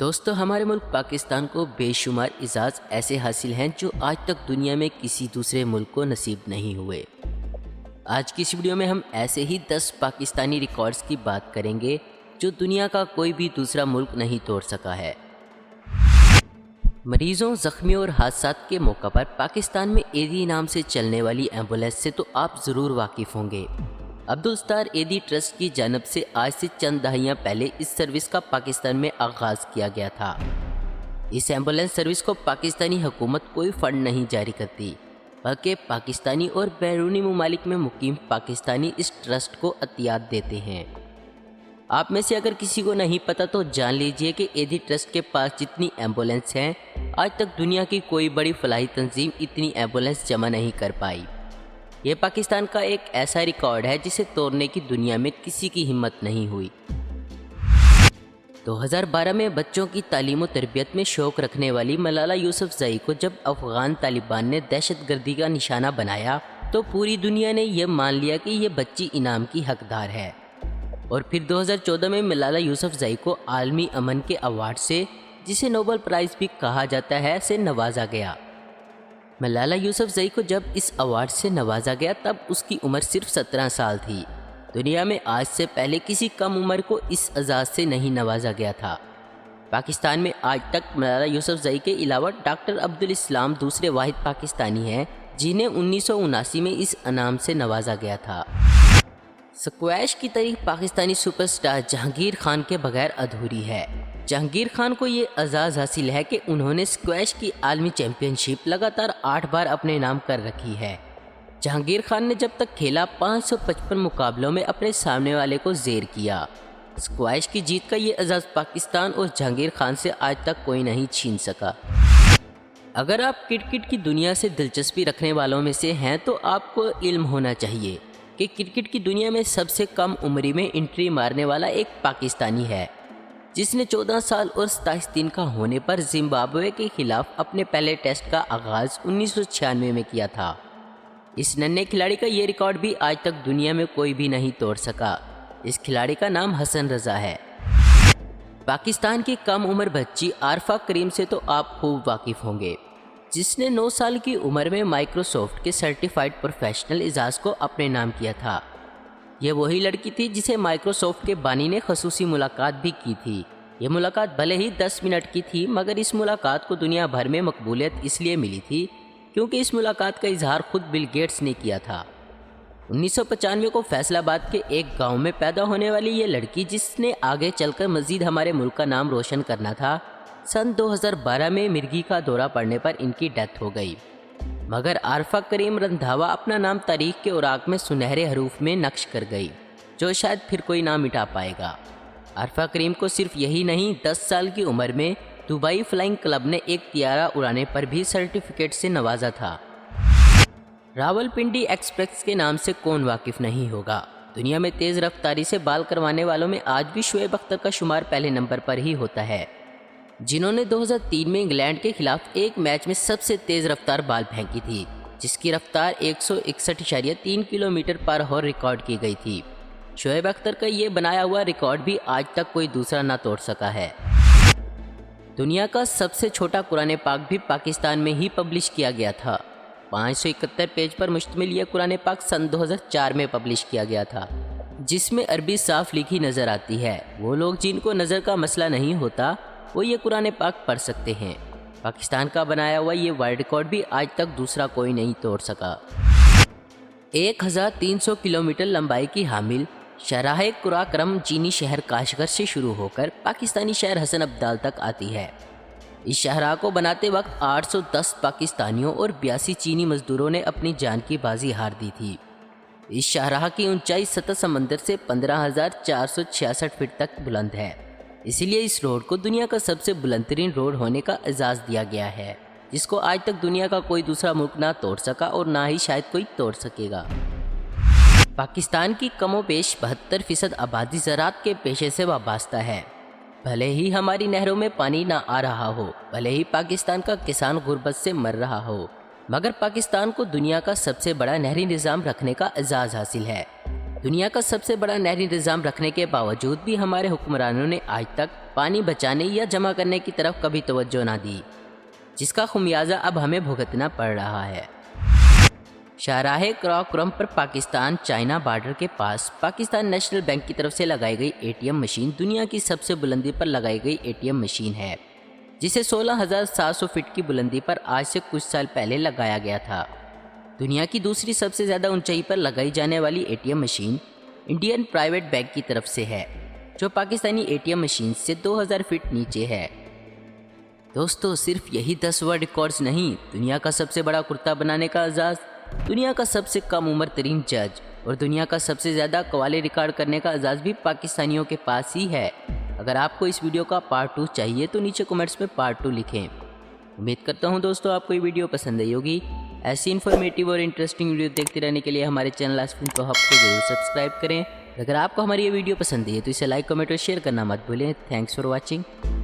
دوستو، ہمارے ملک پاکستان کو بے شمار اعزاز ایسے حاصل ہیں جو آج تک دنیا میں کسی دوسرے ملک کو نصیب نہیں ہوئے۔ آج کی اس ویڈیو میں ہم ایسے ہی 10 پاکستانی ریکارڈز کی بات کریں گے جو دنیا کا کوئی بھی دوسرا ملک نہیں توڑ سکا ہے۔ مریضوں، زخمیوں اور حادثات کے موقع پر پاکستان میں ایدی نام سے چلنے والی ایمبولینس سے تو آپ ضرور واقف ہوں گے۔ عبدالستار ایدی ٹرسٹ کی جانب سے آج سے چند دہائیاں پہلے اس سروس کا پاکستان میں آغاز کیا گیا تھا۔ اس ایمبولینس سروس کو پاکستانی حکومت کوئی فنڈ نہیں جاری کرتی، بلکہ پاکستانی اور بیرونی ممالک میں مقیم پاکستانی اس ٹرسٹ کو عطیات دیتے ہیں۔ آپ میں سے اگر کسی کو نہیں پتہ تو جان لیجئے کہ ایدی ٹرسٹ کے پاس جتنی ایمبولینس ہیں، آج تک دنیا کی کوئی بڑی فلاحی تنظیم اتنی ایمبولینس جمع نہیں کر پائی۔ یہ پاکستان کا ایک ایسا ریکارڈ ہے جسے توڑنے کی دنیا میں کسی کی ہمت نہیں ہوئی۔ 2012 میں بچوں کی تعلیم و تربیت میں شوق رکھنے والی ملالہ یوسفزئی کو جب افغان طالبان نے دہشت گردی کا نشانہ بنایا تو پوری دنیا نے یہ مان لیا کہ یہ بچی انعام کی حقدار ہے، اور پھر 2014 میں ملالہ یوسفزئی کو عالمی امن کے ایوارڈ سے، جسے نوبل پرائز بھی کہا جاتا ہے، سے نوازا گیا۔ ملالہ یوسفزئی کو جب اس ایوارڈ سے نوازا گیا تب اس کی عمر صرف 17 سال تھی۔ دنیا میں آج سے پہلے کسی کم عمر کو اس اعزاز سے نہیں نوازا گیا تھا۔ پاکستان میں آج تک ملالہ یوسفزئی کے علاوہ ڈاکٹر عبدالاسلام دوسرے واحد پاکستانی ہیں جنہیں 1979 میں اس انعام سے نوازا گیا تھا۔ سکویش کی تاریخ پاکستانی سپر سٹار جہانگیر خان کے بغیر ادھوری ہے۔ جہانگیر خان کو یہ اعزاز حاصل ہے کہ انہوں نے سکویش کی عالمی چیمپئن شپ لگاتار 8 بار اپنے نام کر رکھی ہے۔ جہانگیر خان نے جب تک کھیلا 555 مقابلوں میں اپنے سامنے والے کو زیر کیا۔ سکویش کی جیت کا یہ اعزاز پاکستان اور جہانگیر خان سے آج تک کوئی نہیں چھین سکا۔ اگر آپ کرکٹ کی دنیا سے دلچسپی رکھنے والوں میں سے ہیں تو آپ کو علم ہونا چاہیے کہ کرکٹ کی دنیا میں سب سے کم عمری میں انٹری مارنے والا ایک پاکستانی ہے، جس نے 14 سال اور 27 دن کا ہونے پر زمبابوے کے خلاف اپنے پہلے ٹیسٹ کا آغاز 1996 میں کیا تھا۔ اس ننھے کھلاڑی کا یہ ریکارڈ بھی آج تک دنیا میں کوئی بھی نہیں توڑ سکا۔ اس کھلاڑی کا نام حسن رضا ہے۔ پاکستان کی کم عمر بچی عارفہ کریم سے تو آپ خوب واقف ہوں گے، جس نے 9 سال کی عمر میں مائیکروسافٹ کے سرٹیفائیڈ پروفیشنل اعزاز کو اپنے نام کیا تھا۔ یہ وہی لڑکی تھی جسے مائیکروسافٹ کے بانی نے خصوصی ملاقات بھی کی تھی۔ یہ ملاقات بھلے ہی 10 منٹ کی تھی، مگر اس ملاقات کو دنیا بھر میں مقبولیت اس لیے ملی تھی کیونکہ اس ملاقات کا اظہار خود بل گیٹس نے کیا تھا۔ 1995 کو فیصل آباد کے ایک گاؤں میں پیدا ہونے والی یہ لڑکی، جس نے آگے چل کر مزید ہمارے ملک کا نام روشن کرنا تھا، سن 2012 میں مرگی کا دورہ پڑنے پر ان کی ڈیتھ ہو گئی۔ مگر عارفہ کریم رندھاوا اپنا نام تاریخ کے اوراق میں سنہرے حروف میں نقش کر گئی، جو شاید پھر کوئی نہ مٹا پائے گا۔ عارفہ کریم کو صرف یہی نہیں، 10 سال کی عمر میں دبئی فلائنگ کلب نے ایک طیارہ اڑانے پر بھی سرٹیفکیٹ سے نوازا تھا۔ راولپنڈی ایکسپریس کے نام سے کون واقف نہیں ہوگا؟ دنیا میں تیز رفتاری سے بال کروانے والوں میں آج بھی شعیب اختر کا شمار پہلے نمبر پر ہی ہوتا ہے، جنہوں نے 2003 میں انگلینڈ کے خلاف ایک میچ میں سب سے تیز رفتار بال پھینکی تھی، جس کی رفتار 161.3 کلومیٹر پر ہور ریکارڈ کی گئی تھی۔ شعیب اختر کا یہ بنایا ہوا ریکارڈ بھی آج تک کوئی دوسرا نہ توڑ سکا ہے۔ دنیا کا سب سے چھوٹا قرآن پاک بھی پاکستان میں ہی پبلش کیا گیا تھا۔ 571 پیج پر مشتمل یہ قرآن پاک سن 2004 میں پبلش کیا گیا تھا، جس میں عربی صاف لکھی نظر آتی ہے۔ وہ لوگ جن کو نظر کا مسئلہ نہیں ہوتا وہ یہ قرآن پاک پڑھ سکتے ہیں۔ پاکستان کا بنایا ہوا یہ ورلڈ ریکارڈ بھی آج تک دوسرا کوئی نہیں توڑ سکا۔ 1300 کلومیٹر لمبائی کی حامل شاہراہ قراقرم چینی شہر کاشغر سے شروع ہو کر پاکستانی شہر حسن ابدال تک آتی ہے۔ اس شاہراہ کو بناتے وقت 810 پاکستانیوں اور 82 چینی مزدوروں نے اپنی جان کی بازی ہار دی تھی۔ اس شاہراہ کی اونچائی سطح سمندر سے 15,466 فٹ تک بلند ہے، اسی لیے اس روڈ کو دنیا کا سب سے بلند ترین روڈ ہونے کا اعزاز دیا گیا ہے، جس کو آج تک دنیا کا کوئی دوسرا ملک نہ توڑ سکا اور نہ ہی شاید کوئی توڑ سکے گا۔ پاکستان کی کم و بیش 72% آبادی زراعت کے پیشے سے وابستہ ہے۔ بھلے ہی ہماری نہروں میں پانی نہ آ رہا ہو، بھلے ہی پاکستان کا کسان غربت سے مر رہا ہو، مگر پاکستان کو دنیا کا سب سے بڑا نہری نظام رکھنے کا اعزاز حاصل ہے۔ دنیا کا سب سے بڑا نہری نظام رکھنے کے باوجود بھی ہمارے حکمرانوں نے آج تک پانی بچانے یا جمع کرنے کی طرف کبھی توجہ نہ دی، جس کا خمیازہ اب ہمیں بھگتنا پڑ رہا ہے۔ شاہراہ قراقرم پر پاکستان چائنا بارڈر کے پاس پاکستان نیشنل بینک کی طرف سے لگائی گئی ATM مشین دنیا کی سب سے بلندی پر لگائی گئی ATM مشین ہے، جسے 16,700 فٹ کی بلندی پر آج سے کچھ سال پہلے لگایا گیا تھا۔ دنیا کی دوسری سب سے زیادہ اونچائی پر لگائی جانے والی ATM machine Indian private bank کی طرف سے ہے، جو پاکستانی ATM مشین سے 2000 فٹ نیچے ہے۔ دوستو، صرف یہی 10 ورلڈ ریکارڈز نہیں، دنیا کا سب سے بڑا کرتا بنانے کا اعزاز، دنیا کا سب سے کم عمر ترین جج اور دنیا کا سب سے زیادہ قوالے ریکارڈ کرنے کا اعزاز بھی پاکستانیوں کے پاس ہی ہے۔ اگر آپ کو اس ویڈیو کا پارٹ 2 چاہیے تو نیچے کمنٹس میں پارٹ 2 لکھیں۔ امید کرتا ہوں دوستو آپ کو یہ ویڈیو پسند آئی ہوگی۔ ایسی انفارمیٹیو اور انٹرسٹنگ ویڈیو دیکھتے رہنے کے لیے ہمارے چینل آسف انفو ہب کو ضرور سبسکرائب کریں۔ اگر آپ کو ہماری یہ ویڈیو پسند ہے تو اسے لائک، کمنٹ اور شیئر کرنا مت بھولیں۔ Thanks for watching.